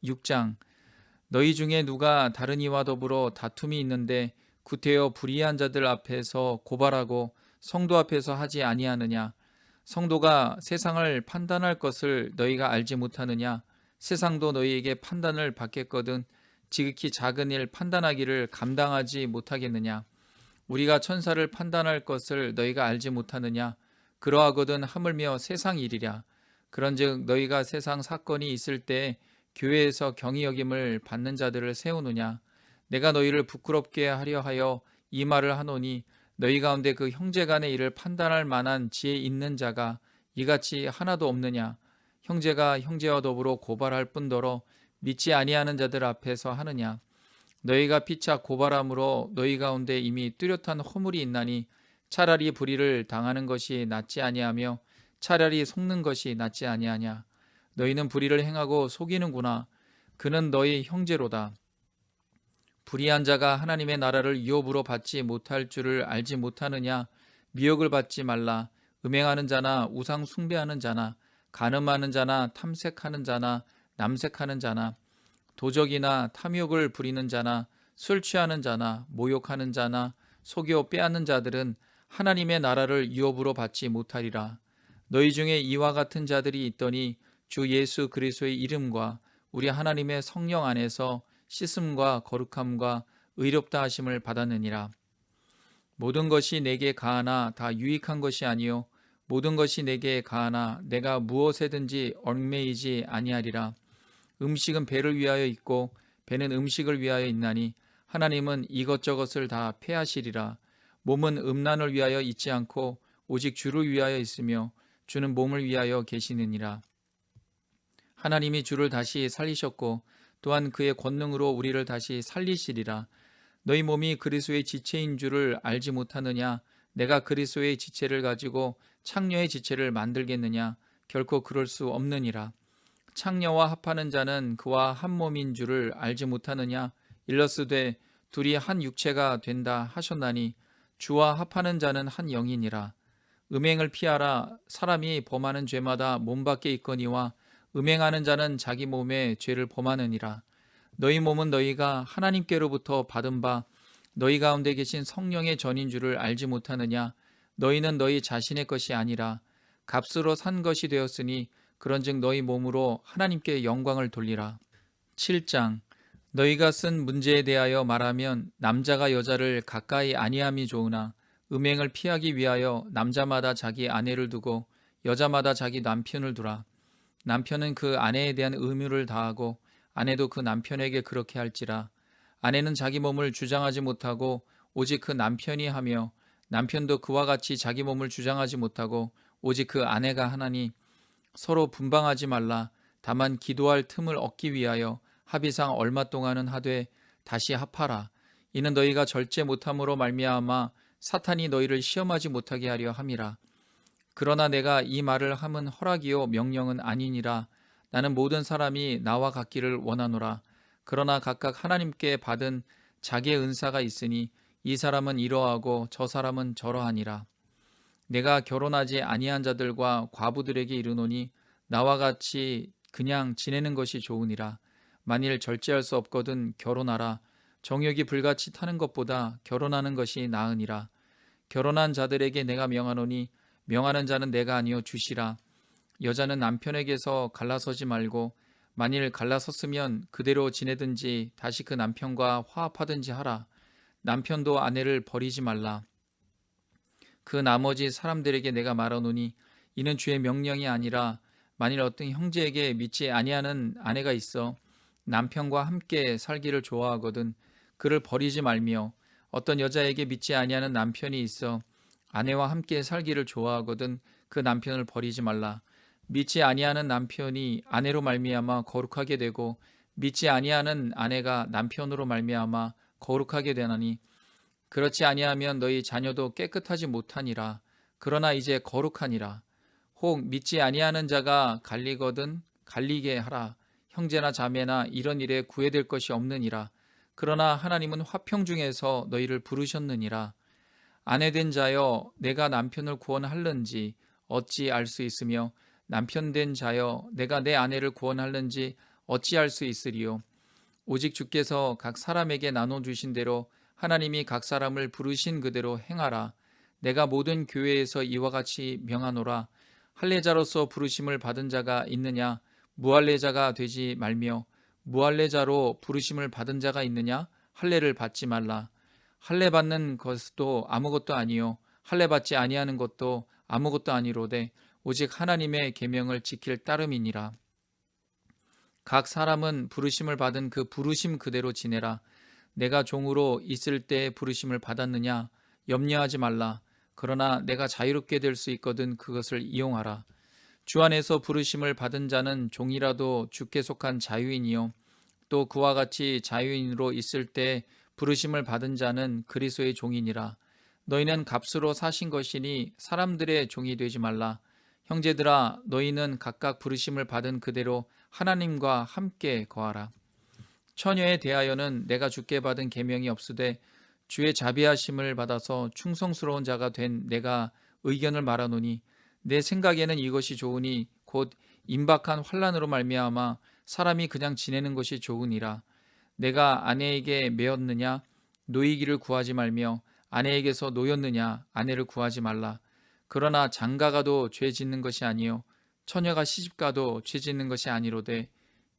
6장. 너희 중에 누가 다른 이와 더불어 다툼이 있는데 구태여 불의한 자들 앞에서 고발하고 성도 앞에서 하지 아니하느냐? 성도가 세상을 판단할 것을 너희가 알지 못하느냐? 세상도 너희에게 판단을 받겠거든 지극히 작은 일 판단하기를 감당하지 못하겠느냐? 우리가 천사를 판단할 것을 너희가 알지 못하느냐? 그러하거든 하물며 세상 일이랴. 그런즉 너희가 세상 사건이 있을 때 교회에서 경히 여김을 받는 자들을 세우느냐? 내가 너희를 부끄럽게 하려 하여 이 말을 하노니 너희 가운데 그 형제간의 일을 판단할 만한 지혜 있는 자가 이같이 하나도 없느냐? 형제가 형제와 더불어 고발할 뿐더러 믿지 아니하는 자들 앞에서 하느냐? 너희가 피차 고발함으로 너희 가운데 이미 뚜렷한 허물이 있나니 차라리 불의를 당하는 것이 낫지 아니하며 차라리 속는 것이 낫지 아니하냐. 너희는 불의를 행하고 속이는구나. 그는 너희 형제로다. 불의한 자가 하나님의 나라를 유업으로 받지 못할 줄을 알지 못하느냐. 미혹을 받지 말라. 음행하는 자나 우상 숭배하는 자나 간음하는 자나 탐색하는 자나 남색하는 자나 도적이나 탐욕을 부리는 자나 술 취하는 자나 모욕하는 자나 속여 빼앗는 자들은 하나님의 나라를 유업으로 받지 못하리라. 너희 중에 이와 같은 자들이 있더니 주 예수 그리스도의 이름과 우리 하나님의 성령 안에서 씻음과 거룩함과 의롭다 하심을 받았느니라. 모든 것이 내게 가하나 다 유익한 것이 아니요 모든 것이 내게 가하나 내가 무엇에든지 얽매이지 아니하리라. 음식은 배를 위하여 있고 배는 음식을 위하여 있나니 하나님은 이것저것을 다 패하시리라. 몸은 음란을 위하여 있지 않고 오직 주를 위하여 있으며 주는 몸을 위하여 계시느니라. 하나님이 주를 다시 살리셨고 또한 그의 권능으로 우리를 다시 살리시리라. 너희 몸이 그리스도의 지체인 줄을 알지 못하느냐? 내가 그리스도의 지체를 가지고 창녀의 지체를 만들겠느냐? 결코 그럴 수 없느니라. 창녀와 합하는 자는 그와 한 몸인 줄을 알지 못하느냐? 일러스되 둘이 한 육체가 된다 하셨나니 주와 합하는 자는 한 영이니라. 음행을 피하라. 사람이 범하는 죄마다 몸 밖에 있거니와 음행하는 자는 자기 몸에 죄를 범하느니라. 너희 몸은 너희가 하나님께로부터 받은 바 너희 가운데 계신 성령의 전인 줄을 알지 못하느냐? 너희는 너희 자신의 것이 아니라 값으로 산 것이 되었으니 그런즉 너희 몸으로 하나님께 영광을 돌리라. 7장. 너희가 쓴 문제에 대하여 말하면 남자가 여자를 가까이 아니함이 좋으나 음행을 피하기 위하여 남자마다 자기 아내를 두고 여자마다 자기 남편을 두라. 남편은 그 아내에 대한 의무를 다하고 아내도 그 남편에게 그렇게 할지라. 아내는 자기 몸을 주장하지 못하고 오직 그 남편이 하며 남편도 그와 같이 자기 몸을 주장하지 못하고 오직 그 아내가 하나니 서로 분방하지 말라. 다만 기도할 틈을 얻기 위하여 합의상 얼마 동안은 하되 다시 합하라. 이는 너희가 절제 못함으로 말미암아 사탄이 너희를 시험하지 못하게 하려 함이라. 그러나 내가 이 말을 함은 허락이요 명령은 아니니라. 나는 모든 사람이 나와 같기를 원하노라. 그러나 각각 하나님께 받은 자기의 은사가 있으니 이 사람은 이러하고 저 사람은 저러하니라. 내가 결혼하지 아니한 자들과 과부들에게 이르노니 나와 같이 그냥 지내는 것이 좋으니라. 만일 절제할 수 없거든 결혼하라. 정욕이 불같이 타는 것보다 결혼하는 것이 나으니라. 결혼한 자들에게 내가 명하노니 명하는 자는 내가 아니요 주시라. 여자는 남편에게서 갈라서지 말고 만일 갈라섰으면 그대로 지내든지 다시 그 남편과 화합하든지 하라. 남편도 아내를 버리지 말라. 그 나머지 사람들에게 내가 말하노니 이는 주의 명령이 아니라 만일 어떤 형제에게 믿지 아니하는 아내가 있어 남편과 함께 살기를 좋아하거든 그를 버리지 말며 어떤 여자에게 믿지 아니하는 남편이 있어 아내와 함께 살기를 좋아하거든 그 남편을 버리지 말라. 믿지 아니하는 남편이 아내로 말미암아 거룩하게 되고 믿지 아니하는 아내가 남편으로 말미암아 거룩하게 되나니 그렇지 아니하면 너희 자녀도 깨끗하지 못하니라. 그러나 이제 거룩하니라. 혹 믿지 아니하는 자가 갈리거든 갈리게 하라. 형제나 자매나 이런 일에 구애될 것이 없느니라. 그러나 하나님은 화평 중에서 너희를 부르셨느니라. 아내된 자여 내가 남편을 구원할는지 어찌 알 수 있으며 남편된 자여 내가 내 아내를 구원할는지 어찌할 수 있으리요. 오직 주께서 각 사람에게 나눠주신 대로 하나님이 각 사람을 부르신 그대로 행하라. 내가 모든 교회에서 이와 같이 명하노라. 할례자로서 부르심을 받은 자가 있느냐? 무할례자가 되지 말며, 무할례자로 부르심을 받은 자가 있느냐? 할례를 받지 말라. 할례 받는 것도 아무것도 아니요 할례 받지 아니하는 것도 아무것도 아니로되 오직 하나님의 계명을 지킬 따름이니라. 각 사람은 부르심을 받은 그 부르심 그대로 지내라. 내가 종으로 있을 때 부르심을 받았느냐? 염려하지 말라. 그러나 내가 자유롭게 될 수 있거든 그것을 이용하라. 주 안에서 부르심을 받은 자는 종이라도 주께 속한 자유인이요 또 그와 같이 자유인으로 있을 때 부르심을 받은 자는 그리스도의 종이니라. 너희는 값으로 사신 것이니 사람들의 종이 되지 말라. 형제들아, 너희는 각각 부르심을 받은 그대로 하나님과 함께 거하라. 처녀에 대하여는 내가 주께 받은 계명이 없으되 주의 자비하심을 받아서 충성스러운 자가 된 내가 의견을 말하노니 내 생각에는 이것이 좋으니 곧 임박한 환난으로 말미암아 사람이 그냥 지내는 것이 좋으니라. 내가 아내에게 매었느냐? 노이기를 구하지 말며 아내에게서 노였느냐? 아내를 구하지 말라. 그러나 장가가도 죄 짓는 것이 아니요 처녀가 시집가도 죄 짓는 것이 아니로되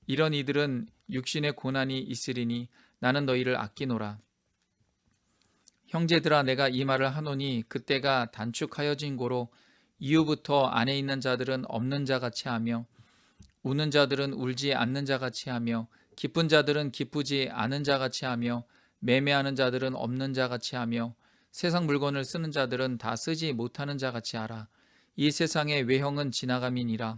이런 이들은 육신의 고난이 있으리니 나는 너희를 아끼노라. 형제들아, 내가 이 말을 하노니 그때가 단축하여진 고로 이후부터 안에 있는 자들은 없는 자같이 하며 우는 자들은 울지 않는 자같이 하며 기쁜 자들은 기쁘지 않은 자같이 하며 매매하는 자들은 없는 자같이 하며 세상 물건을 쓰는 자들은 다 쓰지 못하는 자같이 하라. 이 세상의 외형은 지나감이니라.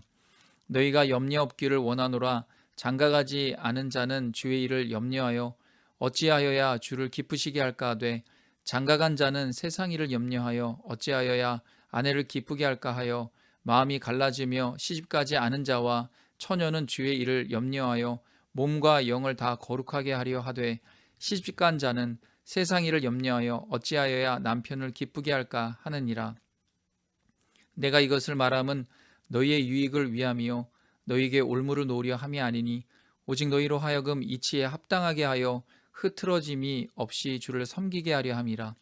너희가 염려 없기를 원하노라. 장가가지 않은 자는 주의 일을 염려하여 어찌하여야 주를 기쁘시게 할까 하되 장가간 자는 세상 일을 염려하여 어찌하여야 아내를 기쁘게 할까 하여 마음이 갈라지며 시집가지 않은 자와 처녀는 주의 일을 염려하여 몸과 영을 다 거룩하게 하려 하되 시집간 자는 세상 일을 염려하여 어찌하여야 남편을 기쁘게 할까 하느니라. 내가 이것을 말함은 너희의 유익을 위함이요 너희에게 올무를 놓으려 함이 아니니 오직 너희로 하여금 이치에 합당하게 하여 흐트러짐이 없이 주를 섬기게 하려 함이라.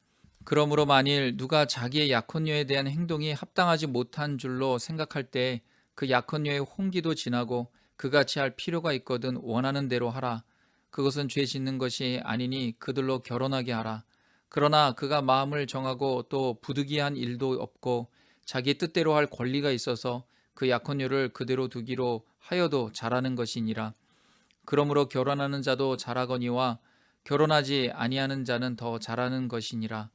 그러므로 만일 누가 자기의 약혼녀에 대한 행동이 합당하지 못한 줄로 생각할 때 그 약혼녀의 홍기도 지나고 그같이 할 필요가 있거든 원하는 대로 하라. 그것은 죄 짓는 것이 아니니 그들로 결혼하게 하라. 그러나 그가 마음을 정하고 또 부득이한 일도 없고 자기 뜻대로 할 권리가 있어서 그 약혼녀를 그대로 두기로 하여도 잘하는 것이니라. 그러므로 결혼하는 자도 잘하거니와 결혼하지 아니하는 자는 더 잘하는 것이니라.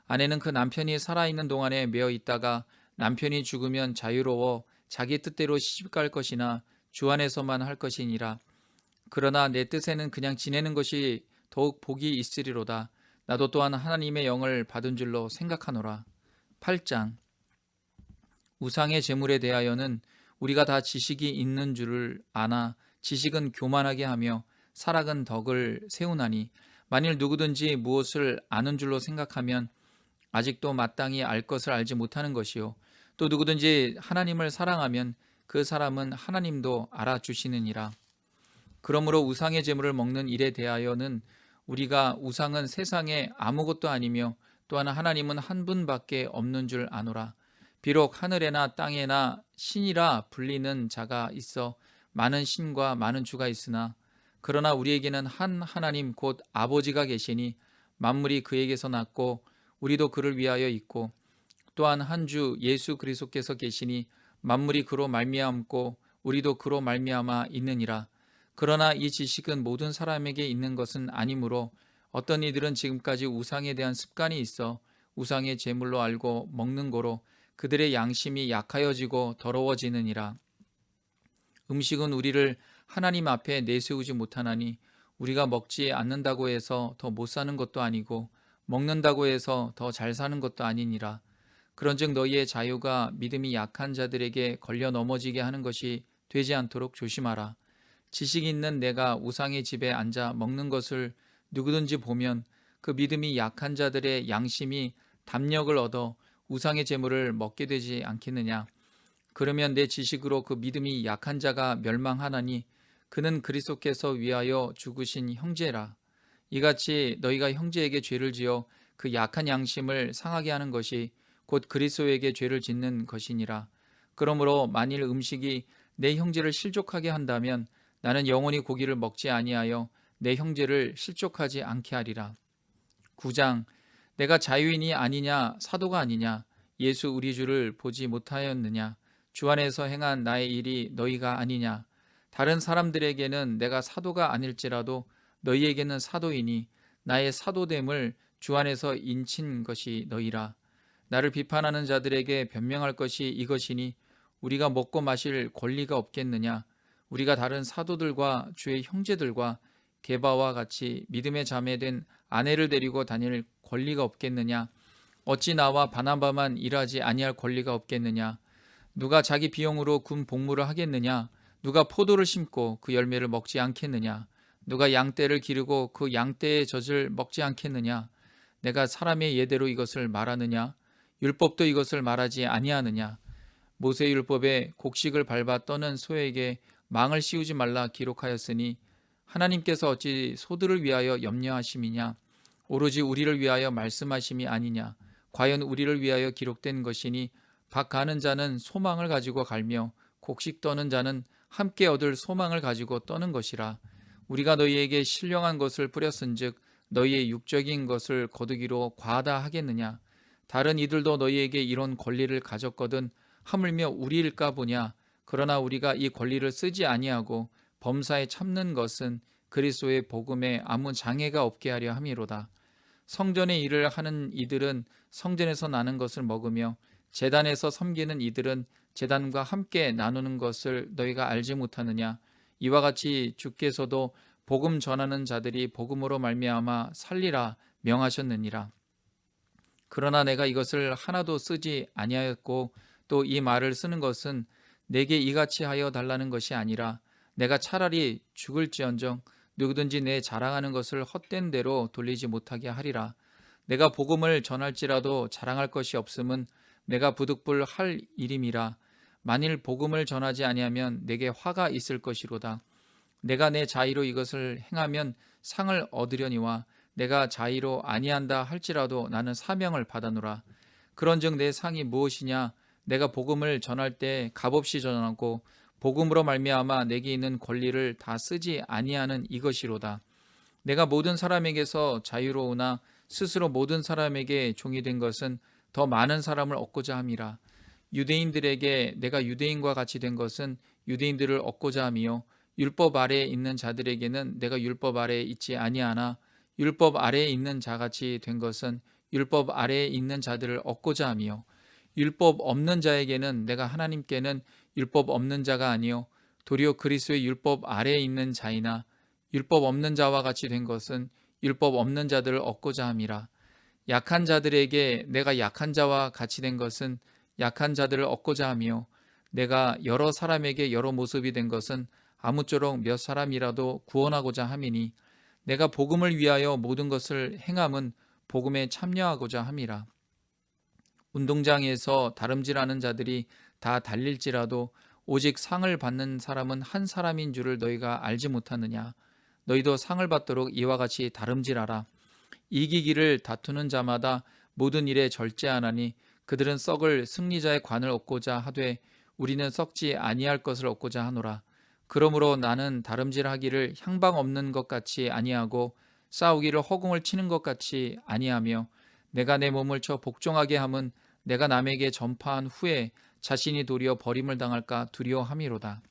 아내는 그 남편이 살아있는 동안에 매어 있다가 남편이 죽으면 자유로워 자기 뜻대로 시집갈 것이나 주 안에서만 할 것이니라. 그러나 내 뜻에는 그냥 지내는 것이 더욱 복이 있으리로다. 나도 또한 하나님의 영을 받은 줄로 생각하노라. 8장. 우상의 제물에 대하여는 우리가 다 지식이 있는 줄을 아나 지식은 교만하게 하며 사락은 덕을 세우나니 만일 누구든지 무엇을 아는 줄로 생각하면 아직도 마땅히 알 것을 알지 못하는 것이요 또 누구든지 하나님을 사랑하면 그 사람은 하나님도 알아주시느니라. 그러므로 우상의 제물을 먹는 일에 대하여는 우리가 우상은 세상에 아무것도 아니며 또한 하나님은 한 분밖에 없는 줄 아노라. 비록 하늘에나 땅에나 신이라 불리는 자가 있어 많은 신과 많은 주가 있으나 그러나 우리에게는 한 하나님 곧 아버지가 계시니 만물이 그에게서 났고 우리도 그를 위하여 있고 또한 한 주 예수 그리스도께서 계시니 만물이 그로 말미암고 우리도 그로 말미암아 있느니라. 그러나 이 지식은 모든 사람에게 있는 것은 아니므로 어떤 이들은 지금까지 우상에 대한 습관이 있어 우상의 제물로 알고 먹는 거로 그들의 양심이 약하여지고 더러워지느니라. 음식은 우리를 하나님 앞에 내세우지 못하나니 우리가 먹지 않는다고 해서 더 못 사는 것도 아니고 먹는다고 해서 더 잘 사는 것도 아니니라. 그런즉 너희의 자유가 믿음이 약한 자들에게 걸려 넘어지게 하는 것이 되지 않도록 조심하라. 지식 있는 내가 우상의 집에 앉아 먹는 것을 누구든지 보면 그 믿음이 약한 자들의 양심이 담력을 얻어 우상의 제물을 먹게 되지 않겠느냐. 그러면 내 지식으로 그 믿음이 약한 자가 멸망하나니 그는 그리스도께서 위하여 죽으신 형제라. 이같이 너희가 형제에게 죄를 지어 그 약한 양심을 상하게 하는 것이 곧 그리스도에게 죄를 짓는 것이니라. 그러므로 만일 음식이 내 형제를 실족하게 한다면 나는 영원히 고기를 먹지 아니하여 내 형제를 실족하지 않게 하리라. 9장. 내가 자유인이 아니냐 사도가 아니냐 예수 우리 주를 보지 못하였느냐 주 안에서 행한 나의 일이 너희가 아니냐. 다른 사람들에게는 내가 사도가 아닐지라도 너희에게는 사도이니 나의 사도됨을 주 안에서 인친 것이 너희라. 나를 비판하는 자들에게 변명할 것이 이것이니 우리가 먹고 마실 권리가 없겠느냐. 우리가 다른 사도들과 주의 형제들과 게바와 같이 믿음의 자매된 아내를 데리고 다닐 권리가 없겠느냐. 어찌 나와 바나바만 일하지 아니할 권리가 없겠느냐. 누가 자기 비용으로 군 복무를 하겠느냐. 누가 포도를 심고 그 열매를 먹지 않겠느냐. 누가 양떼를 기르고 그 양떼의 젖을 먹지 않겠느냐. 내가 사람의 예대로 이것을 말하느냐. 율법도 이것을 말하지 아니하느냐. 모세 율법에 곡식을 밟아 떠는 소에게 망을 씌우지 말라 기록하였으니 하나님께서 어찌 소들을 위하여 염려하심이냐. 오로지 우리를 위하여 말씀하심이 아니냐. 과연 우리를 위하여 기록된 것이니 밭 가는 자는 소망을 가지고 갈며 곡식 떠는 자는 함께 얻을 소망을 가지고 떠는 것이라. 우리가 너희에게 신령한 것을 뿌렸은즉 너희의 육적인 것을 거두기로 과하다 하겠느냐. 다른 이들도 너희에게 이런 권리를 가졌거든 하물며 우리일까 보냐. 그러나 우리가 이 권리를 쓰지 아니하고 범사에 참는 것은 그리스도의 복음에 아무 장애가 없게 하려 함이로다. 성전의 일을 하는 이들은 성전에서 나는 것을 먹으며 제단에서 섬기는 이들은 제단과 함께 나누는 것을 너희가 알지 못하느냐. 이와 같이 주께서도 복음 전하는 자들이 복음으로 말미암아 살리라 명하셨느니라. 그러나 내가 이것을 하나도 쓰지 아니하였고 또 이 말을 쓰는 것은 내게 이같이 하여 달라는 것이 아니라 내가 차라리 죽을지언정 누구든지 내 자랑하는 것을 헛된 대로 돌리지 못하게 하리라. 내가 복음을 전할지라도 자랑할 것이 없음은 내가 부득불 할 일임이라. 만일 복음을 전하지 아니하면 내게 화가 있을 것이로다. 내가 내 자의로 이것을 행하면 상을 얻으려니와 내가 자의로 아니한다 할지라도 나는 사명을 받아노라. 그런즉 내 상이 무엇이냐. 내가 복음을 전할 때 값없이 전하고 복음으로 말미암아 내게 있는 권리를 다 쓰지 아니하는 이것이로다. 내가 모든 사람에게서 자유로우나 스스로 모든 사람에게 종이 된 것은 더 많은 사람을 얻고자 함이라. 유대인들에게 내가 유대인과 같이 된 것은 유대인들을 얻고자 함이요 율법 아래에 있는 자들에게는 내가 율법 아래에 있지 아니하나 율법 아래에 있는 자같이 된 것은 율법 아래에 있는 자들을 얻고자 함이요 율법 없는 자에게는 내가 하나님께는 율법 없는 자가 아니요 도리어 그리스도의 율법 아래에 있는 자이나 율법 없는 자와 같이 된 것은 율법 없는 자들을 얻고자 함이라. 약한 자들에게 내가 약한 자와 같이 된 것은 약한 자들을 얻고자 하며 내가 여러 사람에게 여러 모습이 된 것은 아무쪼록 몇 사람이라도 구원하고자 함이니 내가 복음을 위하여 모든 것을 행함은 복음에 참여하고자 함이라. 운동장에서 다름질하는 자들이 다 달릴지라도 오직 상을 받는 사람은 한 사람인 줄을 너희가 알지 못하느냐. 너희도 상을 받도록 이와 같이 다름질하라. 이기기를 다투는 자마다 모든 일에 절제하나니 그들은 썩을 승리자의 관을 얻고자 하되 우리는 썩지 아니할 것을 얻고자 하노라. 그러므로 나는 다름질하기를 향방 없는 것 같이 아니하고 싸우기를 허공을 치는 것 같이 아니하며 내가 내 몸을 쳐 복종하게 함은 내가 남에게 전파한 후에 자신이 도리어 버림을 당할까 두려워함이로다.